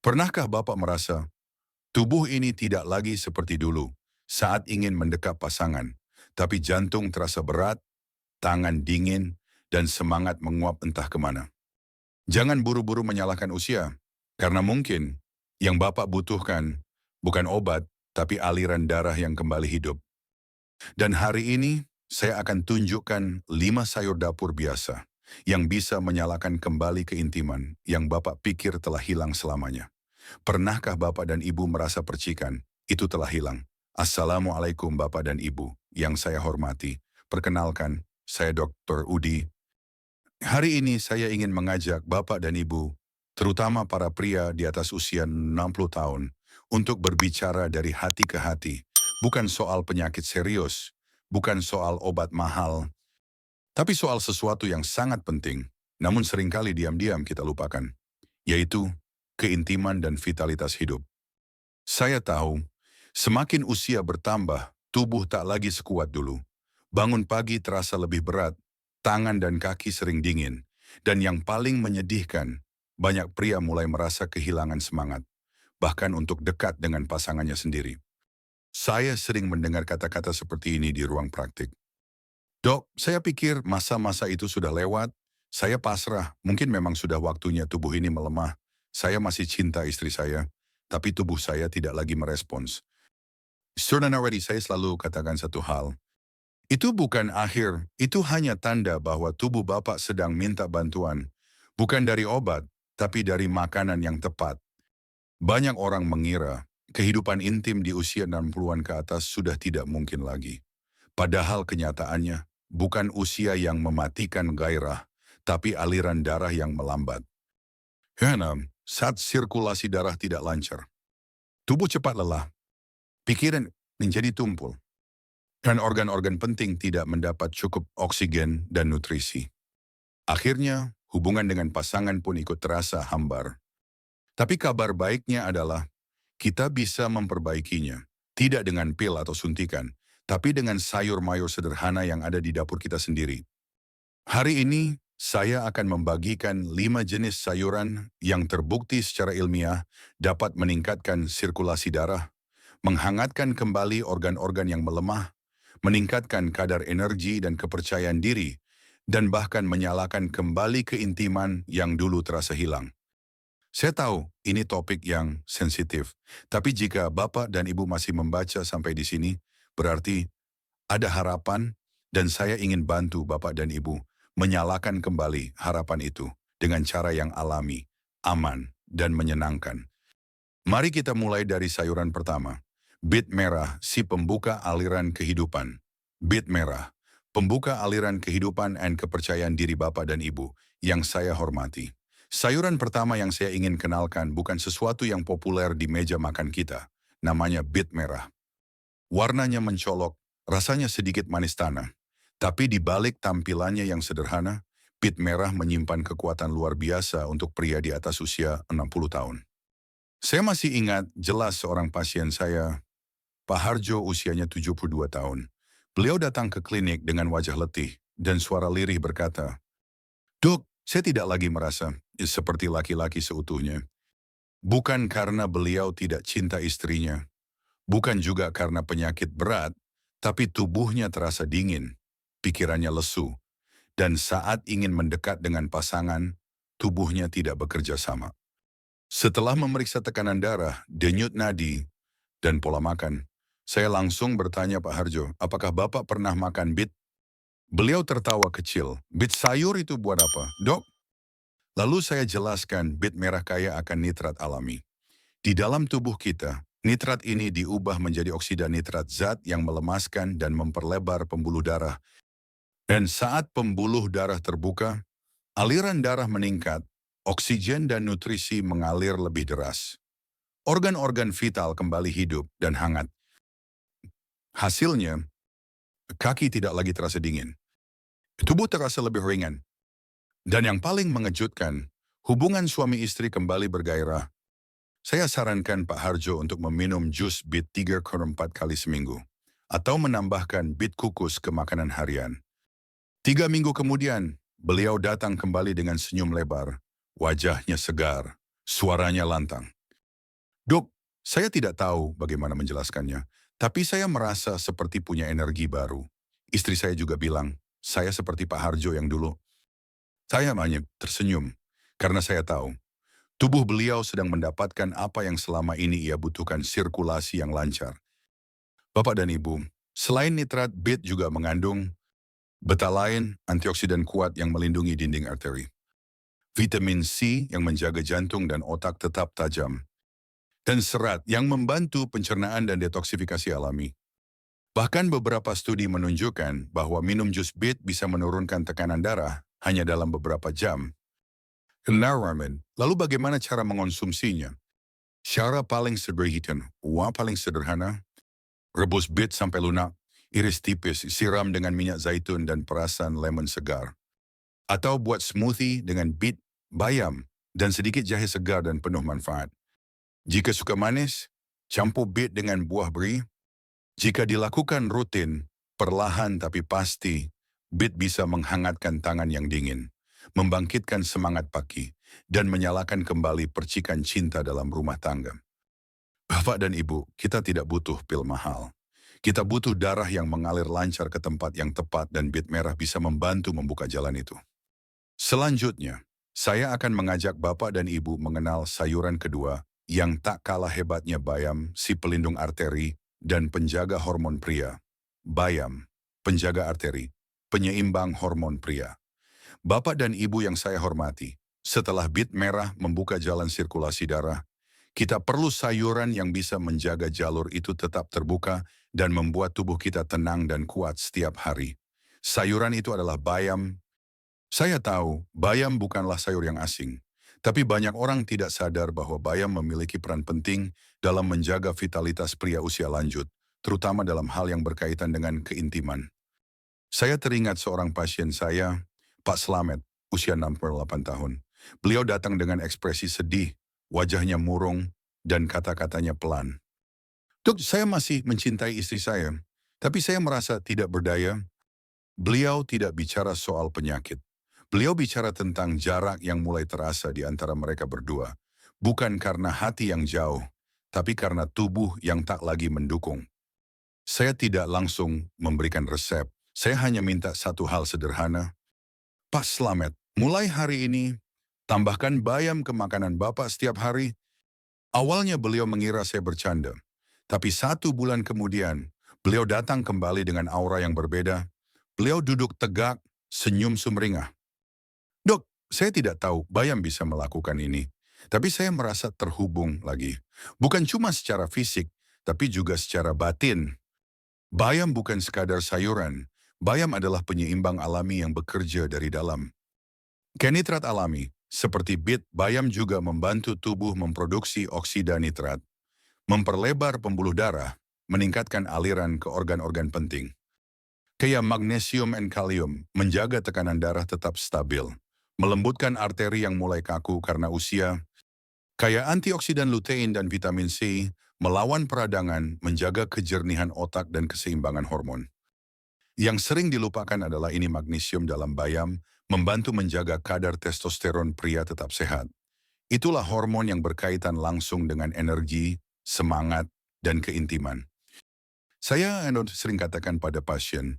Pernahkah Bapak merasa tubuh ini tidak lagi seperti dulu saat ingin mendekap pasangan, tapi jantung terasa berat, tangan dingin, dan semangat menguap entah kemana? Jangan buru-buru menyalahkan usia, karena mungkin yang Bapak butuhkan bukan obat, tapi aliran darah yang kembali hidup. Dan hari ini saya akan tunjukkan 5 sayur dapur biasa yang bisa menyalakan kembali keintiman yang Bapak pikir telah hilang selamanya. Pernahkah Bapak dan Ibu merasa percikan? Itu telah hilang. Assalamualaikum Bapak dan Ibu yang saya hormati. Perkenalkan, saya Dr. Udi. Hari ini saya ingin mengajak Bapak dan Ibu, terutama para pria di atas usia 60 tahun, untuk berbicara dari hati ke hati. Bukan soal penyakit serius, bukan soal obat mahal, tapi soal sesuatu yang sangat penting, namun seringkali diam-diam kita lupakan, yaitu keintiman dan vitalitas hidup. Saya tahu, semakin usia bertambah, tubuh tak lagi sekuat dulu. Bangun pagi terasa lebih berat, tangan dan kaki sering dingin, dan yang paling menyedihkan, banyak pria mulai merasa kehilangan semangat, bahkan untuk dekat dengan pasangannya sendiri. Saya sering mendengar kata-kata seperti ini di ruang praktik. Dok, saya pikir masa-masa itu sudah lewat, saya pasrah, mungkin memang sudah waktunya tubuh ini melemah. Saya masih cinta istri saya, tapi tubuh saya tidak lagi merespons. Already saya selalu katakan satu hal, itu bukan akhir, itu hanya tanda bahwa tubuh Bapak sedang minta bantuan. Bukan dari obat, tapi dari makanan yang tepat. Banyak orang mengira kehidupan intim di usia 60-an ke atas sudah tidak mungkin lagi. Padahal kenyataannya bukan usia yang mematikan gairah, tapi aliran darah yang melambat. Keenam, saat sirkulasi darah tidak lancar, tubuh cepat lelah, pikiran menjadi tumpul, dan organ-organ penting tidak mendapat cukup oksigen dan nutrisi. Akhirnya, hubungan dengan pasangan pun ikut terasa hambar. Tapi kabar baiknya adalah kita bisa memperbaikinya, tidak dengan pil atau suntikan, tapi dengan sayur-mayur sederhana yang ada di dapur kita sendiri. Hari ini, saya akan membagikan 5 jenis sayuran yang terbukti secara ilmiah dapat meningkatkan sirkulasi darah, menghangatkan kembali organ-organ yang melemah, meningkatkan kadar energi dan kepercayaan diri, dan bahkan menyalakan kembali keintiman yang dulu terasa hilang. Saya tahu ini topik yang sensitif, tapi jika Bapak dan Ibu masih membaca sampai di sini, berarti ada harapan dan saya ingin bantu Bapak dan Ibu menyalakan kembali harapan itu dengan cara yang alami, aman, dan menyenangkan. Mari kita mulai dari sayuran pertama. Bit merah, si pembuka aliran kehidupan. Bit merah, pembuka aliran kehidupan dan kepercayaan diri Bapak dan Ibu yang saya hormati. Sayuran pertama yang saya ingin kenalkan bukan sesuatu yang populer di meja makan kita. Namanya bit merah. Warnanya mencolok, rasanya sedikit manis tanah. Tapi di balik tampilannya yang sederhana, bit merah menyimpan kekuatan luar biasa untuk pria di atas usia 60 tahun. Saya masih ingat jelas seorang pasien saya, Pak Harjo, usianya 72 tahun. Beliau datang ke klinik dengan wajah letih dan suara lirih berkata, "Dok, saya tidak lagi merasa seperti laki-laki seutuhnya. Bukan karena beliau tidak cinta istrinya, bukan juga karena penyakit berat, tapi tubuhnya terasa dingin, pikirannya lesu, dan saat ingin mendekat dengan pasangan, tubuhnya tidak bekerja sama." Setelah memeriksa tekanan darah, denyut nadi, dan pola makan, saya langsung bertanya Pak Harjo, apakah Bapak pernah makan bit? Beliau tertawa kecil, bit sayur itu buat apa, Dok? Lalu saya jelaskan bit merah kaya akan nitrat alami. Di dalam tubuh kita, nitrat ini diubah menjadi oksida nitrat, zat yang melemaskan dan memperlebar pembuluh darah. Dan saat pembuluh darah terbuka, aliran darah meningkat, oksigen dan nutrisi mengalir lebih deras. Organ-organ vital kembali hidup dan hangat. Hasilnya, kaki tidak lagi terasa dingin. Tubuh terasa lebih ringan. Dan yang paling mengejutkan, hubungan suami istri kembali bergairah. Saya sarankan Pak Harjo untuk meminum jus bit 3-4 kali seminggu. Atau menambahkan bit kukus ke makanan harian. 3 minggu kemudian, beliau datang kembali dengan senyum lebar. Wajahnya segar, suaranya lantang. Dok, saya tidak tahu bagaimana menjelaskannya, tapi saya merasa seperti punya energi baru. Istri saya juga bilang, saya seperti Pak Harjo yang dulu. Saya hanya tersenyum, karena saya tahu, tubuh beliau sedang mendapatkan apa yang selama ini ia butuhkan, sirkulasi yang lancar. Bapak dan Ibu, selain nitrat, bit juga mengandung betalain, antioksidan kuat yang melindungi dinding arteri. Vitamin C yang menjaga jantung dan otak tetap tajam. Dan serat yang membantu pencernaan dan detoksifikasi alami. Bahkan beberapa studi menunjukkan bahwa minum jus bit bisa menurunkan tekanan darah hanya dalam beberapa jam. Ramen, lalu bagaimana cara mengonsumsinya? Cara paling sederhana, rebus bit sampai lunak, iris tipis, siram dengan minyak zaitun dan perasan lemon segar. Atau buat smoothie dengan bit, bayam, dan sedikit jahe segar dan penuh manfaat. Jika suka manis, campur bit dengan buah beri. Jika dilakukan rutin, perlahan tapi pasti, bit bisa menghangatkan tangan yang dingin, membangkitkan semangat pagi, dan menyalakan kembali percikan cinta dalam rumah tangga. Bapak dan Ibu, kita tidak butuh pil mahal. Kita butuh darah yang mengalir lancar ke tempat yang tepat dan bit merah bisa membantu membuka jalan itu. Selanjutnya, saya akan mengajak Bapak dan Ibu mengenal sayuran kedua yang tak kalah hebatnya bayam, si pelindung arteri, dan penjaga hormon pria. Bayam, penjaga arteri, penyeimbang hormon pria. Bapak dan Ibu yang saya hormati, setelah bit merah membuka jalan sirkulasi darah, kita perlu sayuran yang bisa menjaga jalur itu tetap terbuka dan membuat tubuh kita tenang dan kuat setiap hari. Sayuran itu adalah bayam. Saya tahu, bayam bukanlah sayur yang asing. Tapi banyak orang tidak sadar bahwa bayam memiliki peran penting dalam menjaga vitalitas pria usia lanjut, terutama dalam hal yang berkaitan dengan keintiman. Saya teringat seorang pasien saya, Pak Slamet, usia 68 tahun. Beliau datang dengan ekspresi sedih, wajahnya murung, dan kata-katanya pelan. Dok, saya masih mencintai istri saya, tapi saya merasa tidak berdaya. Beliau tidak bicara soal penyakit. Beliau bicara tentang jarak yang mulai terasa di antara mereka berdua. Bukan karena hati yang jauh, tapi karena tubuh yang tak lagi mendukung. Saya tidak langsung memberikan resep. Saya hanya minta satu hal sederhana. Pak Slamet, mulai hari ini, tambahkan bayam ke makanan Bapak setiap hari. Awalnya beliau mengira saya bercanda. Tapi 1 bulan kemudian, beliau datang kembali dengan aura yang berbeda. Beliau duduk tegak, senyum sumringah. Dok, saya tidak tahu bayam bisa melakukan ini. Tapi saya merasa terhubung lagi. Bukan cuma secara fisik, tapi juga secara batin. Bayam bukan sekadar sayuran. Bayam adalah penyeimbang alami yang bekerja dari dalam. Kenitrat alami, seperti bit, bayam juga membantu tubuh memproduksi oksida nitrat, memperlebar pembuluh darah, meningkatkan aliran ke organ-organ penting. Kayak magnesium dan kalium, menjaga tekanan darah tetap stabil, melembutkan arteri yang mulai kaku karena usia. Kayak antioksidan lutein dan vitamin C, melawan peradangan, menjaga kejernihan otak dan keseimbangan hormon. Yang sering dilupakan adalah ini magnesium dalam bayam, membantu menjaga kadar testosteron pria tetap sehat. Itulah hormon yang berkaitan langsung dengan energi, semangat, dan keintiman. Saya sering katakan pada pasien,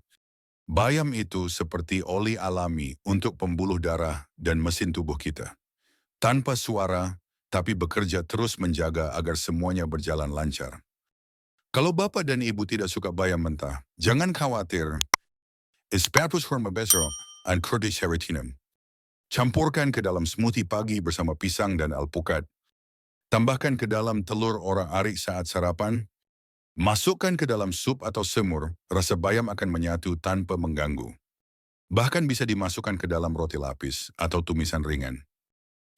bayam itu seperti oli alami untuk pembuluh darah dan mesin tubuh kita. Tanpa suara, tapi bekerja terus menjaga agar semuanya berjalan lancar. Kalau Bapak dan Ibu tidak suka bayam mentah, jangan khawatir. Aspargus hormabesro and Kurdish heritinum. Campurkan ke dalam smoothie pagi bersama pisang dan alpukat. Tambahkan ke dalam telur orak-arik saat sarapan. Masukkan ke dalam sup atau semur, rasa bayam akan menyatu tanpa mengganggu. Bahkan bisa dimasukkan ke dalam roti lapis atau tumisan ringan.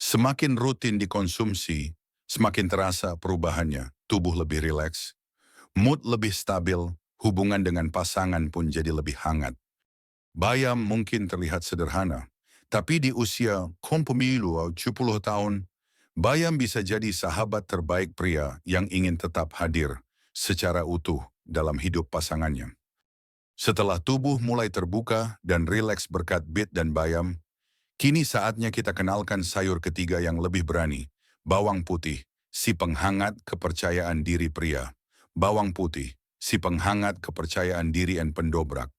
Semakin rutin dikonsumsi, semakin terasa perubahannya. Tubuh lebih rileks, mood lebih stabil, hubungan dengan pasangan pun jadi lebih hangat. Bayam mungkin terlihat sederhana, tapi di usia pemilu 70 tahun, bayam bisa jadi sahabat terbaik pria yang ingin tetap hadir secara utuh dalam hidup pasangannya. Setelah tubuh mulai terbuka dan rileks berkat bit dan bayam, kini saatnya kita kenalkan sayur ketiga yang lebih berani, bawang putih, si penghangat kepercayaan diri pria. Bawang putih, si penghangat kepercayaan diri dan pendobrak.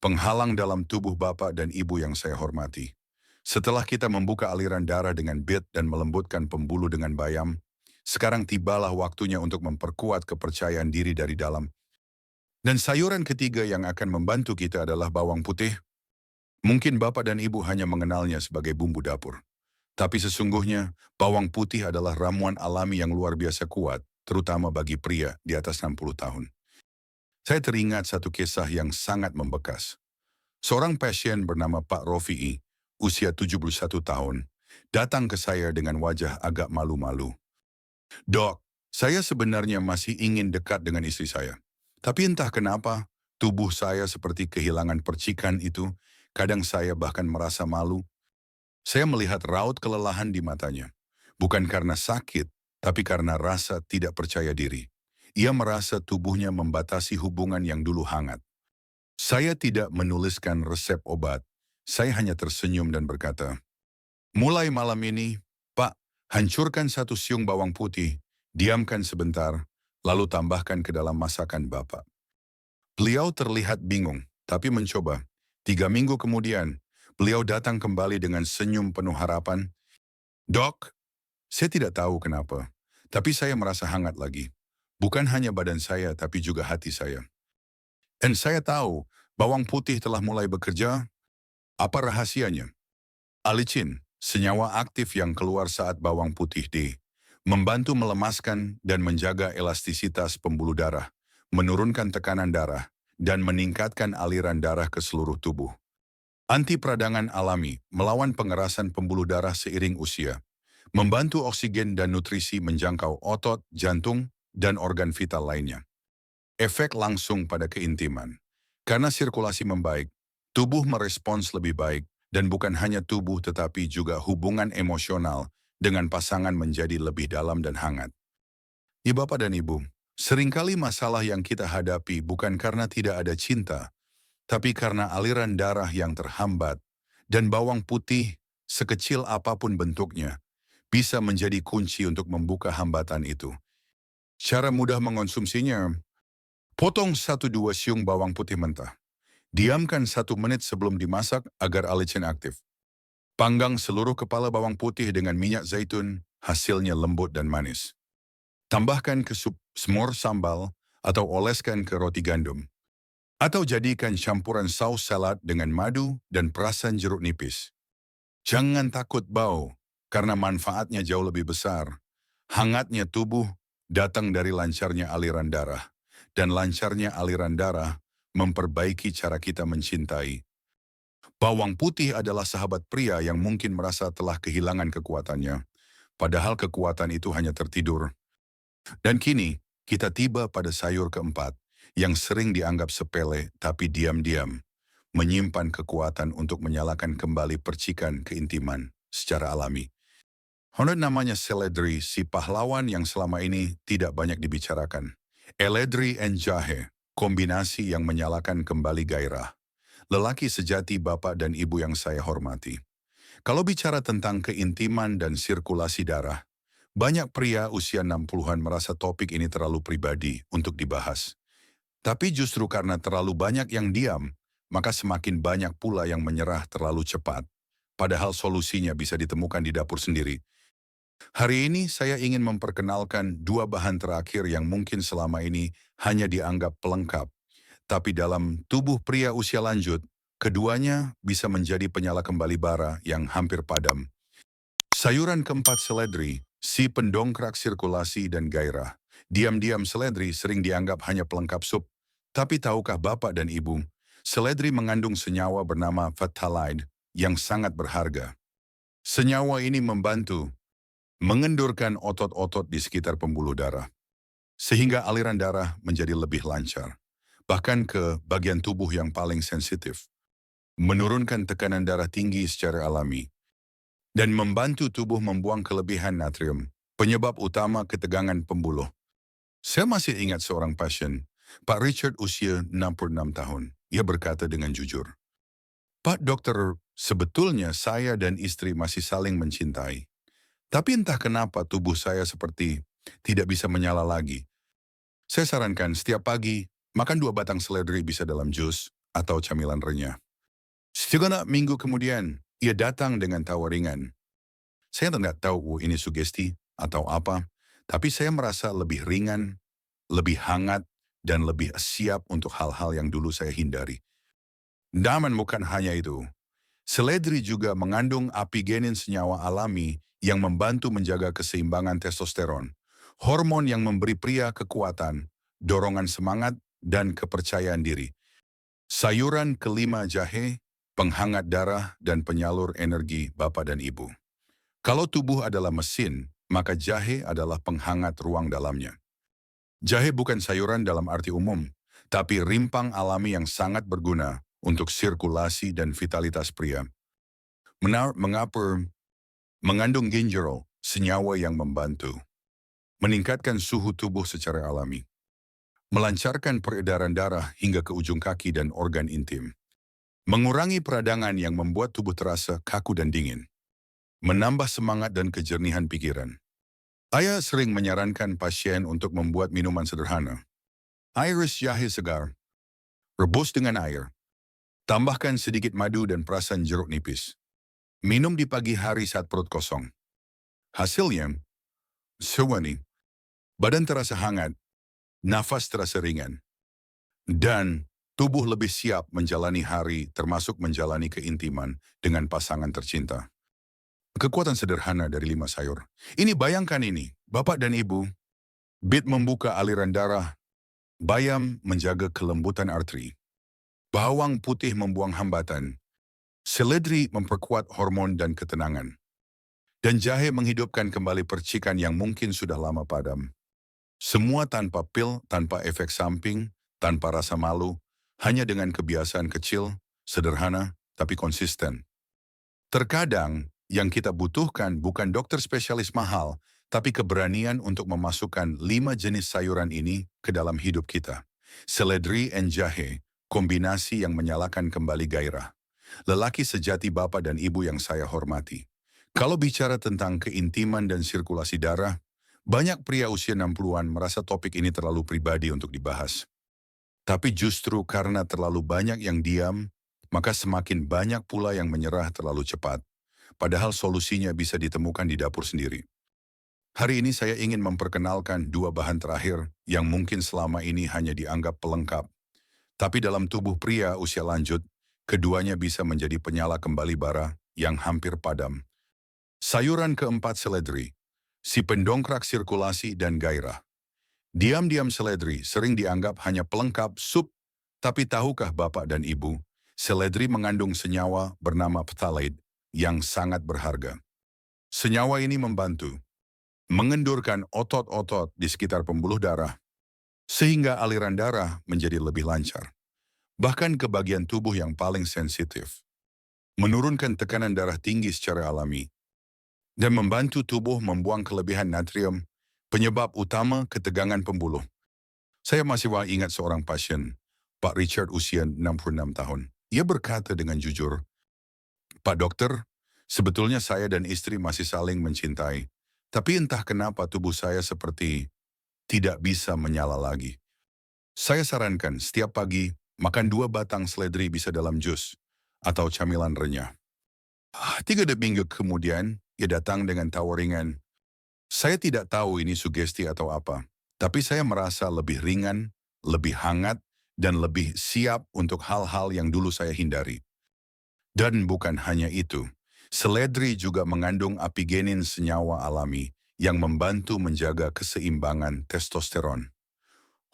Penghalang dalam tubuh Bapak dan Ibu yang saya hormati. Setelah kita membuka aliran darah dengan bit dan melembutkan pembuluh dengan bayam, sekarang tibalah waktunya untuk memperkuat kepercayaan diri dari dalam. Dan sayuran ketiga yang akan membantu kita adalah bawang putih. Mungkin Bapak dan Ibu hanya mengenalnya sebagai bumbu dapur. Tapi sesungguhnya, bawang putih adalah ramuan alami yang luar biasa kuat, terutama bagi pria di atas 60 tahun. Saya teringat satu kisah yang sangat membekas. Seorang pasien bernama Pak Rofi'i, usia 71 tahun, datang ke saya dengan wajah agak malu-malu. "Dok, saya sebenarnya masih ingin dekat dengan istri saya. Tapi entah kenapa, tubuh saya seperti kehilangan percikan itu. Kadang saya bahkan merasa malu. Saya melihat raut kelelahan di matanya. Bukan karena sakit, tapi karena rasa tidak percaya diri. Ia merasa tubuhnya membatasi hubungan yang dulu hangat. Saya tidak menuliskan resep obat. Saya hanya tersenyum dan berkata, 'Mulai malam ini, Pak, hancurkan satu siung bawang putih, diamkan sebentar, lalu tambahkan ke dalam masakan Bapak.' Beliau terlihat bingung, tapi mencoba. 3 minggu kemudian, beliau datang kembali dengan senyum penuh harapan. 'Dok, saya tidak tahu kenapa, tapi saya merasa hangat lagi. Bukan hanya badan saya, tapi juga hati saya. Dan saya tahu, bawang putih telah mulai bekerja. Apa rahasianya?' Alicin, senyawa aktif yang keluar saat bawang putih membantu melemaskan dan menjaga elastisitas pembuluh darah, menurunkan tekanan darah, dan meningkatkan aliran darah ke seluruh tubuh. Anti peradangan alami, melawan pengerasan pembuluh darah seiring usia, membantu oksigen dan nutrisi menjangkau otot, jantung, dan organ vital lainnya. Efek langsung pada keintiman. Karena sirkulasi membaik, tubuh merespons lebih baik, dan bukan hanya tubuh tetapi juga hubungan emosional dengan pasangan menjadi lebih dalam dan hangat. Bapak dan Ibu, seringkali masalah yang kita hadapi bukan karena tidak ada cinta, tapi karena aliran darah yang terhambat, dan bawang putih, sekecil apapun bentuknya, bisa menjadi kunci untuk membuka hambatan itu. Cara mudah mengonsumsinya, potong 1-2 siung bawang putih mentah. Diamkan 1 menit sebelum dimasak agar alicin aktif. Panggang seluruh kepala bawang putih dengan minyak zaitun, hasilnya lembut dan manis. Tambahkan ke sup, semur sambal, atau oleskan ke roti gandum. Atau jadikan campuran saus salad dengan madu dan perasan jeruk nipis. Jangan takut bau, karena manfaatnya jauh lebih besar. Hangatnya tubuh datang dari lancarnya aliran darah. Dan lancarnya aliran darah memperbaiki cara kita mencintai. Bawang putih adalah sahabat pria yang mungkin merasa telah kehilangan kekuatannya. Padahal kekuatan itu hanya tertidur. Dan kini, kita tiba pada sayur keempat, yang sering dianggap sepele tapi diam-diam, menyimpan kekuatan untuk menyalakan kembali percikan keintiman secara alami. Honor namanya seledri, si pahlawan yang selama ini tidak banyak dibicarakan. Eledri and jahe, kombinasi yang menyalakan kembali gairah. Lelaki sejati Bapak dan Ibu yang saya hormati. Kalau bicara tentang keintiman dan sirkulasi darah, banyak pria usia 60-an merasa topik ini terlalu pribadi untuk dibahas. Tapi justru karena terlalu banyak yang diam, maka semakin banyak pula yang menyerah terlalu cepat. Padahal solusinya bisa ditemukan di dapur sendiri. Hari ini saya ingin memperkenalkan 2 bahan terakhir yang mungkin selama ini hanya dianggap pelengkap. Tapi dalam tubuh pria usia lanjut, keduanya bisa menjadi penyala kembali bara yang hampir padam. Sayuran keempat seledri, si pendongkrak sirkulasi dan gairah. Diam-diam seledri sering dianggap hanya pelengkap sup. Tapi tahukah Bapak dan Ibu, seledri mengandung senyawa bernama phthalide yang sangat berharga. Senyawa ini membantu mengendurkan otot-otot di sekitar pembuluh darah, sehingga aliran darah menjadi lebih lancar, bahkan ke bagian tubuh yang paling sensitif, menurunkan tekanan darah tinggi secara alami, dan membantu tubuh membuang kelebihan natrium, penyebab utama ketegangan pembuluh. Saya masih ingat seorang pasien, Pak Richard usia 66 tahun. Ia berkata dengan jujur, "Pak dokter, sebetulnya saya dan istri masih saling mencintai. Tapi entah kenapa tubuh saya seperti tidak bisa menyala lagi. Saya sarankan setiap pagi, makan 2 batang seledri bisa dalam jus atau camilan renyah. Setengah minggu kemudian, ia datang dengan tawa ringan. Saya tidak tahu ini sugesti atau apa, tapi saya merasa lebih ringan, lebih hangat, dan lebih siap untuk hal-hal yang dulu saya hindari. Namun bukan hanya itu. Seledri juga mengandung apigenin, senyawa alami yang membantu menjaga keseimbangan testosteron, hormon yang memberi pria kekuatan, dorongan semangat, dan kepercayaan diri. Sayuran kelima jahe, penghangat darah dan penyalur energi Bapak dan Ibu. Kalau tubuh adalah mesin, maka jahe adalah penghangat ruang dalamnya. Jahe bukan sayuran dalam arti umum, tapi rimpang alami yang sangat berguna untuk sirkulasi dan vitalitas pria. Mengapa? Mengandung gingerol, senyawa yang membantu meningkatkan suhu tubuh secara alami, melancarkan peredaran darah hingga ke ujung kaki dan organ intim, mengurangi peradangan yang membuat tubuh terasa kaku dan dingin, menambah semangat dan kejernihan pikiran. Saya sering menyarankan pasien untuk membuat minuman sederhana. Iris jahe segar, rebus dengan air, tambahkan sedikit madu dan perasan jeruk nipis. Minum di pagi hari saat perut kosong. Hasilnya, sewani, badan terasa hangat, nafas terasa ringan, dan tubuh lebih siap menjalani hari termasuk menjalani keintiman dengan pasangan tercinta. Kekuatan sederhana dari 5 sayur. Ini bayangkan ini, Bapak dan Ibu. Bit membuka aliran darah, bayam menjaga kelembutan arteri, bawang putih membuang hambatan, seledri memperkuat hormon dan ketenangan, dan jahe menghidupkan kembali percikan yang mungkin sudah lama padam. Semua tanpa pil, tanpa efek samping, tanpa rasa malu, hanya dengan kebiasaan kecil, sederhana, tapi konsisten. Terkadang, yang kita butuhkan bukan dokter spesialis mahal, tapi keberanian untuk memasukkan 5 jenis sayuran ini ke dalam hidup kita. Seledri and jahe, kombinasi yang menyalakan kembali gairah. Lelaki sejati Bapak dan Ibu yang saya hormati. Kalau bicara tentang keintiman dan sirkulasi darah, banyak pria usia 60-an merasa topik ini terlalu pribadi untuk dibahas. Tapi justru karena terlalu banyak yang diam, maka semakin banyak pula yang menyerah terlalu cepat. Padahal solusinya bisa ditemukan di dapur sendiri. Hari ini saya ingin memperkenalkan 2 bahan terakhir yang mungkin selama ini hanya dianggap pelengkap. Tapi dalam tubuh pria usia lanjut, keduanya bisa menjadi penyala kembali bara yang hampir padam. Sayuran keempat, seledri, si pendongkrak sirkulasi dan gairah. Diam-diam seledri sering dianggap hanya pelengkap sup, tapi tahukah Bapak dan Ibu, seledri mengandung senyawa bernama phthalate yang sangat berharga. Senyawa ini membantu mengendurkan otot-otot di sekitar pembuluh darah, sehingga aliran darah menjadi lebih lancar. Bahkan ke bagian tubuh yang paling sensitif. Menurunkan tekanan darah tinggi secara alami, dan membantu tubuh membuang kelebihan natrium, penyebab utama ketegangan pembuluh. Saya masih ingat seorang pasien, Pak Richard, usia 66 tahun. Ia berkata dengan jujur, "Pak Dokter, sebetulnya saya dan istri masih saling mencintai, tapi entah kenapa tubuh saya seperti tidak bisa menyala lagi." Saya sarankan setiap pagi makan 2 batang seledri bisa dalam jus atau camilan renyah. 3 minggu kemudian, ia datang dengan tawa ringan. "Saya tidak tahu ini sugesti atau apa, tapi saya merasa lebih ringan, lebih hangat, dan lebih siap untuk hal-hal yang dulu saya hindari." Dan bukan hanya itu, seledri juga mengandung apigenin, senyawa alami yang membantu menjaga keseimbangan testosteron.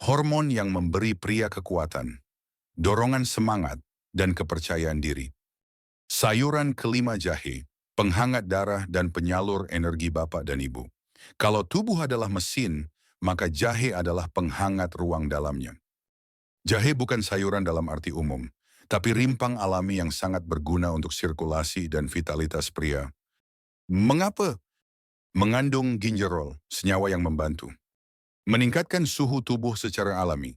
Hormon yang memberi pria kekuatan, dorongan semangat, dan kepercayaan diri. Sayuran kelima, jahe, penghangat darah dan penyalur energi Bapak dan Ibu. Kalau tubuh adalah mesin, maka jahe adalah penghangat ruang dalamnya. Jahe bukan sayuran dalam arti umum, tapi rimpang alami yang sangat berguna untuk sirkulasi dan vitalitas pria. Mengapa? Mengandung gingerol, senyawa yang membantu meningkatkan suhu tubuh secara alami,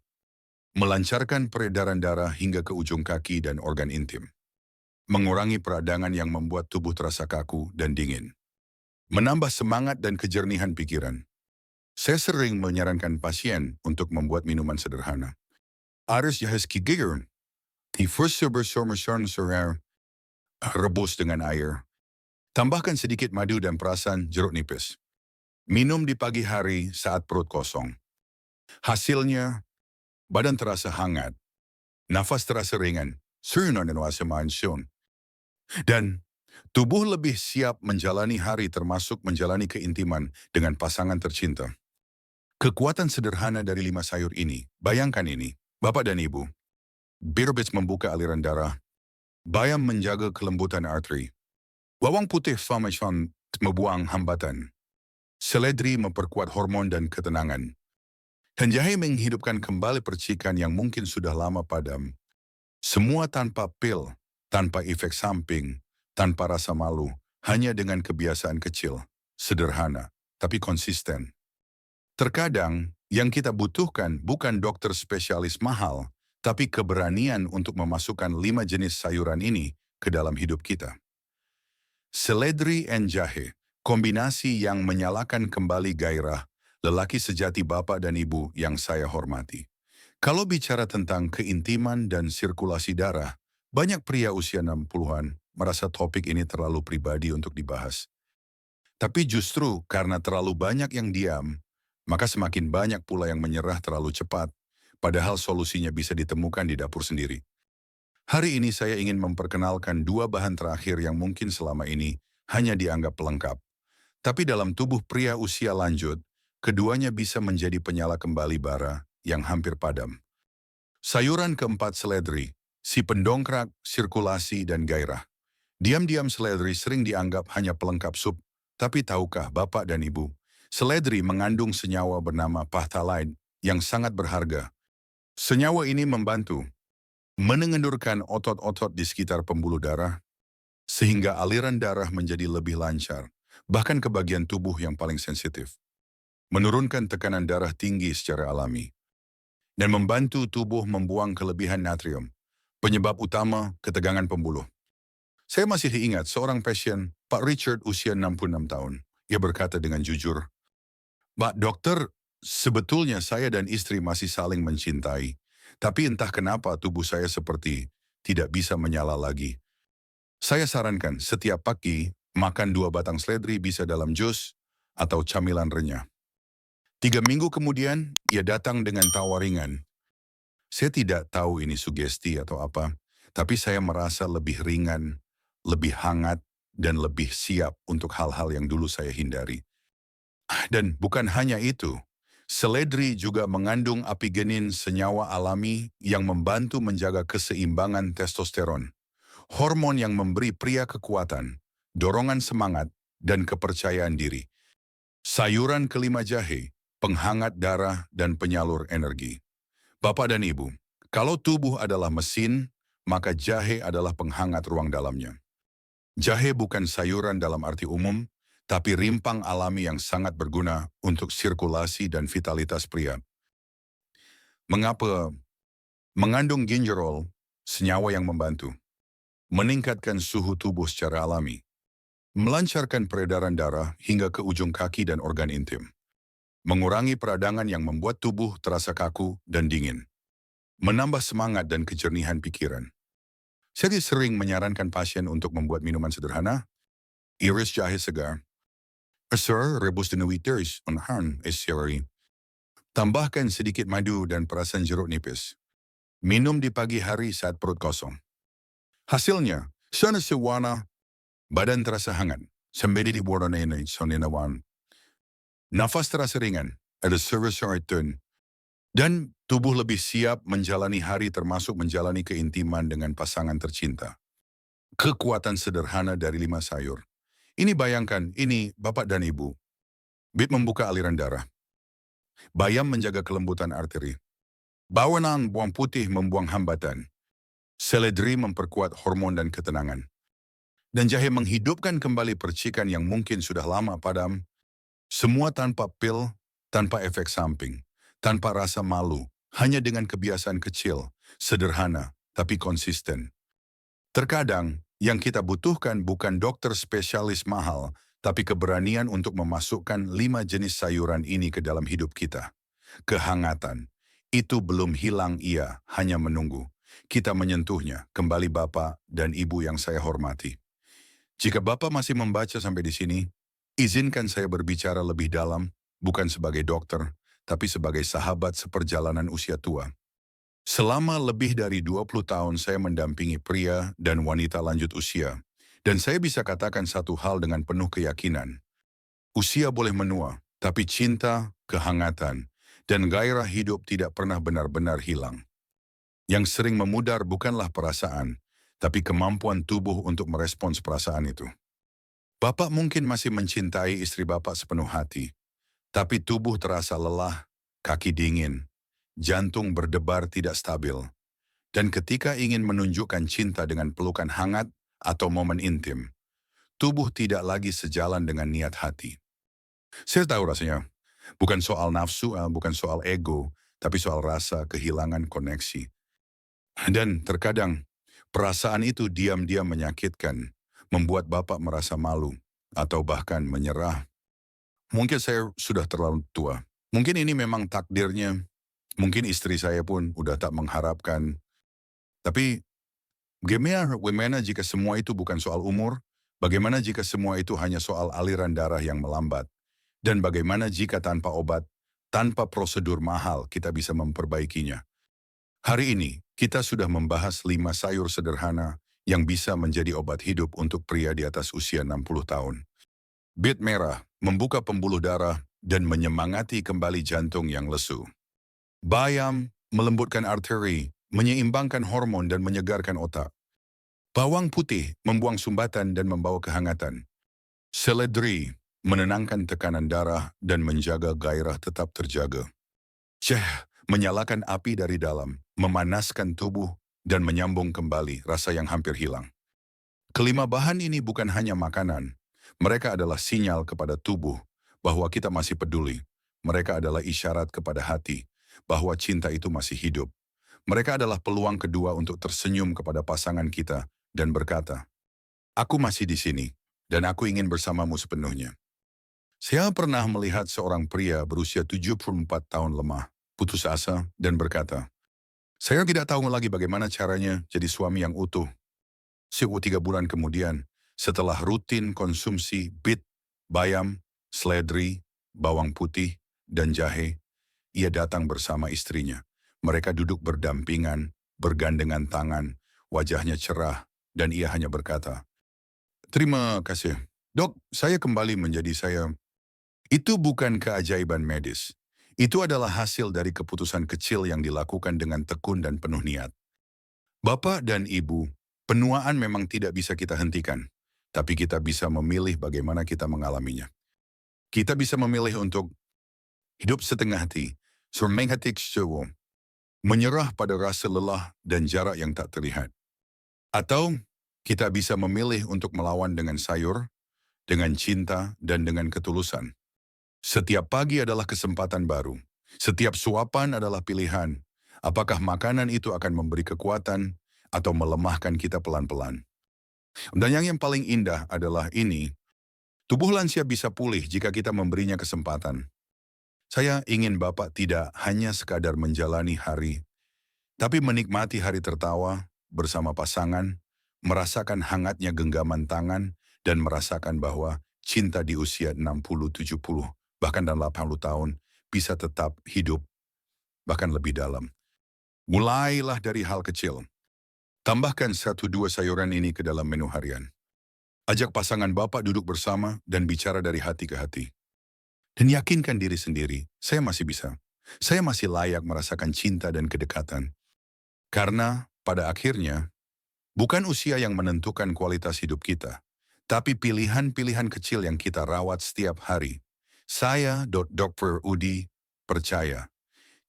melancarkan peredaran darah hingga ke ujung kaki dan organ intim, mengurangi peradangan yang membuat tubuh terasa kaku dan dingin, menambah semangat dan kejernihan pikiran. Saya sering menyarankan pasien untuk membuat minuman sederhana. Aris Yahas Kigiger, di first bersama rebus dengan air. Tambahkan sedikit madu dan perasan jeruk nipis. Minum di pagi hari saat perut kosong. Hasilnya, badan terasa hangat, nafas terasa ringan, surunan dan wasa mansyun. Dan tubuh lebih siap menjalani hari termasuk menjalani keintiman dengan pasangan tercinta. Kekuatan sederhana dari 5 sayur ini, bayangkan ini, Bapak dan Ibu. Birbits membuka aliran darah, bayam menjaga kelembutan arteri, bawang putih farmation membuang hambatan, seledri memperkuat hormon dan ketenangan, dan jahe menghidupkan kembali percikan yang mungkin sudah lama padam. Semua tanpa pil, tanpa efek samping, tanpa rasa malu, hanya dengan kebiasaan kecil, sederhana, tapi konsisten. Terkadang, yang kita butuhkan bukan dokter spesialis mahal, tapi keberanian untuk memasukkan 5 jenis sayuran ini ke dalam hidup kita. Seledri and jahe, kombinasi yang menyalakan kembali gairah, lelaki sejati Bapak dan Ibu yang saya hormati. Kalau bicara tentang keintiman dan sirkulasi darah, banyak pria usia 60-an merasa topik ini terlalu pribadi untuk dibahas. Tapi justru karena terlalu banyak yang diam, maka semakin banyak pula yang menyerah terlalu cepat, padahal solusinya bisa ditemukan di dapur sendiri. Hari ini saya ingin memperkenalkan 2 bahan terakhir yang mungkin selama ini hanya dianggap pelengkap. Tapi dalam tubuh pria usia lanjut, keduanya bisa menjadi penyala kembali bara yang hampir padam. Sayuran keempat seledri, si pendongkrak, sirkulasi, dan gairah. Diam-diam seledri sering dianggap hanya pelengkap sup, tapi tahukah Bapak dan Ibu, seledri mengandung senyawa bernama phthalate yang sangat berharga. Senyawa ini membantu mengendurkan otot-otot di sekitar pembuluh darah, sehingga aliran darah menjadi lebih lancar, bahkan ke bagian tubuh yang paling sensitif. Menurunkan tekanan darah tinggi secara alami, dan membantu tubuh membuang kelebihan natrium, penyebab utama ketegangan pembuluh. Saya masih ingat seorang pasien, Pak Richard usia 66 tahun. Ia berkata dengan jujur, "Pak dokter, sebetulnya saya dan istri masih saling mencintai, tapi entah kenapa tubuh saya seperti tidak bisa menyala lagi. Saya sarankan setiap pagi makan 2 batang seledri bisa dalam jus atau camilan renyah. 3 minggu kemudian, ia datang dengan tawa ringan. Saya tidak tahu ini sugesti atau apa, tapi saya merasa lebih ringan, lebih hangat, dan lebih siap untuk hal-hal yang dulu saya hindari. Dan bukan hanya itu, seledri juga mengandung apigenin, senyawa alami yang membantu menjaga keseimbangan testosteron, hormon yang memberi pria kekuatan, dorongan semangat, dan kepercayaan diri. Sayuran kelima jahe, penghangat darah dan penyalur energi. Bapak dan Ibu, kalau tubuh adalah mesin, maka jahe adalah penghangat ruang dalamnya. Jahe bukan sayuran dalam arti umum, tapi rimpang alami yang sangat berguna untuk sirkulasi dan vitalitas pria. Mengapa? Mengandung gingerol, senyawa yang membantu meningkatkan suhu tubuh secara alami, melancarkan peredaran darah hingga ke ujung kaki dan organ intim, mengurangi peradangan yang membuat tubuh terasa kaku dan dingin, menambah semangat dan kejernihan pikiran. Saya sering menyarankan pasien untuk membuat minuman sederhana, iris jahe segar, rebus dengan witters, celery. Tambahkan sedikit madu dan perasan jeruk nipis. Minum di pagi hari saat perut kosong. Hasilnya, sana sewana, badan terasa hangat, sembedi di borone ini, soninawan. Nafas terasa ringan, ada service return, dan tubuh lebih siap menjalani hari termasuk menjalani keintiman dengan pasangan tercinta. Kekuatan sederhana dari 5 sayur. Ini bayangkan, ini Bapak dan Ibu. Bit membuka aliran darah. Bayam menjaga kelembutan arteri. Bawang putih membuang hambatan. Seledri memperkuat hormon dan ketenangan. Dan jahe menghidupkan kembali percikan yang mungkin sudah lama padam. Semua tanpa pil, tanpa efek samping, tanpa rasa malu, hanya dengan kebiasaan kecil, sederhana, tapi konsisten. Terkadang, yang kita butuhkan bukan dokter spesialis mahal, Tapi keberanian untuk memasukkan 5 jenis sayuran ini ke dalam hidup kita. Kehangatan. Itu belum hilang, ia hanya menunggu. Kita menyentuhnya, kembali Bapak dan Ibu yang saya hormati. Jika Bapak masih membaca sampai di sini, izinkan saya berbicara lebih dalam, bukan sebagai dokter, tapi sebagai sahabat seperjalanan usia tua. Selama lebih dari 20 tahun saya mendampingi pria dan wanita lanjut usia, dan saya bisa katakan satu hal dengan penuh keyakinan. Usia boleh menua, tapi cinta, kehangatan, dan gairah hidup tidak pernah benar-benar hilang. Yang sering memudar bukanlah perasaan, tapi kemampuan tubuh untuk merespons perasaan itu. Bapak mungkin masih mencintai istri Bapak sepenuh hati, tapi tubuh terasa lelah, kaki dingin, jantung berdebar tidak stabil. Dan ketika ingin menunjukkan cinta dengan pelukan hangat atau momen intim, tubuh tidak lagi sejalan dengan niat hati. Saya tahu rasanya, bukan soal nafsu, bukan soal ego, tapi soal rasa kehilangan koneksi. Dan terkadang, perasaan itu diam-diam menyakitkan, membuat Bapak merasa malu, atau bahkan menyerah. Mungkin saya sudah terlalu tua. Mungkin ini memang takdirnya. Mungkin istri saya pun udah tak mengharapkan. Tapi bagaimana jika semua itu bukan soal umur? Bagaimana jika semua itu hanya soal aliran darah yang melambat? Dan bagaimana jika tanpa obat, tanpa prosedur mahal kita bisa memperbaikinya? Hari ini, kita sudah membahas 5 sayur sederhana yang bisa menjadi obat hidup untuk pria di atas usia 60 tahun. Bit merah, membuka pembuluh darah dan menyemangati kembali jantung yang lesu. Bayam, melembutkan arteri, menyeimbangkan hormon dan menyegarkan otak. Bawang putih, membuang sumbatan dan membawa kehangatan. Seledri, menenangkan tekanan darah dan menjaga gairah tetap terjaga. Menyalakan api dari dalam, memanaskan tubuh, dan menyambung kembali rasa yang hampir hilang. Kelima bahan ini bukan hanya makanan. Mereka adalah sinyal kepada tubuh bahwa kita masih peduli. Mereka adalah isyarat kepada hati bahwa cinta itu masih hidup. Mereka adalah peluang kedua untuk tersenyum kepada pasangan kita dan berkata, "Aku masih di sini, dan aku ingin bersamamu sepenuhnya." Saya pernah melihat seorang pria berusia 74 tahun lemah, putus asa, dan berkata, "Saya tidak tahu lagi bagaimana caranya jadi suami yang utuh." 3 bulan kemudian, setelah rutin konsumsi bit, bayam, seledri, bawang putih, dan jahe, ia datang bersama istrinya. Mereka duduk berdampingan, bergandengan tangan, wajahnya cerah, dan ia hanya berkata, "Terima kasih, Dok, saya kembali menjadi saya." Itu bukan keajaiban medis. Itu adalah hasil dari keputusan kecil yang dilakukan dengan tekun dan penuh niat. Bapak dan Ibu, penuaan memang tidak bisa kita hentikan, tapi kita bisa memilih bagaimana kita mengalaminya. Kita bisa memilih untuk hidup setengah hati, menyerah pada rasa lelah dan jarak yang tak terlihat. Atau kita bisa memilih untuk melawan dengan sayur, dengan cinta, dan dengan ketulusan. Setiap pagi adalah kesempatan baru. Setiap suapan adalah pilihan. Apakah makanan itu akan memberi kekuatan atau melemahkan kita pelan-pelan? Dan yang paling indah adalah ini, tubuh lansia bisa pulih jika kita memberinya kesempatan. Saya ingin Bapak tidak hanya sekadar menjalani hari, tapi menikmati hari tertawa bersama pasangan, merasakan hangatnya genggaman tangan, dan merasakan bahwa cinta di usia 60, 70, bahkan dalam 80 tahun, bisa tetap hidup, bahkan lebih dalam. Mulailah dari hal kecil. Tambahkan 1-2 sayuran ini ke dalam menu harian. Ajak pasangan Bapak duduk bersama dan bicara dari hati ke hati. Dan yakinkan diri sendiri, saya masih bisa. Saya masih layak merasakan cinta dan kedekatan. Karena pada akhirnya, bukan usia yang menentukan kualitas hidup kita, tapi pilihan-pilihan kecil yang kita rawat setiap hari. Saya, Dr. Udi, percaya,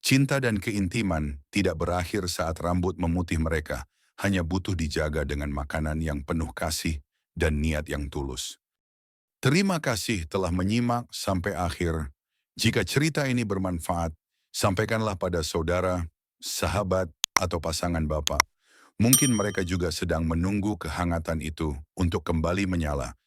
cinta dan keintiman tidak berakhir saat rambut memutih mereka, hanya butuh dijaga dengan makanan yang penuh kasih dan niat yang tulus. Terima kasih telah menyimak sampai akhir. Jika cerita ini bermanfaat, sampaikanlah pada saudara, sahabat, atau pasangan Bapak. Mungkin mereka juga sedang menunggu kehangatan itu untuk kembali menyala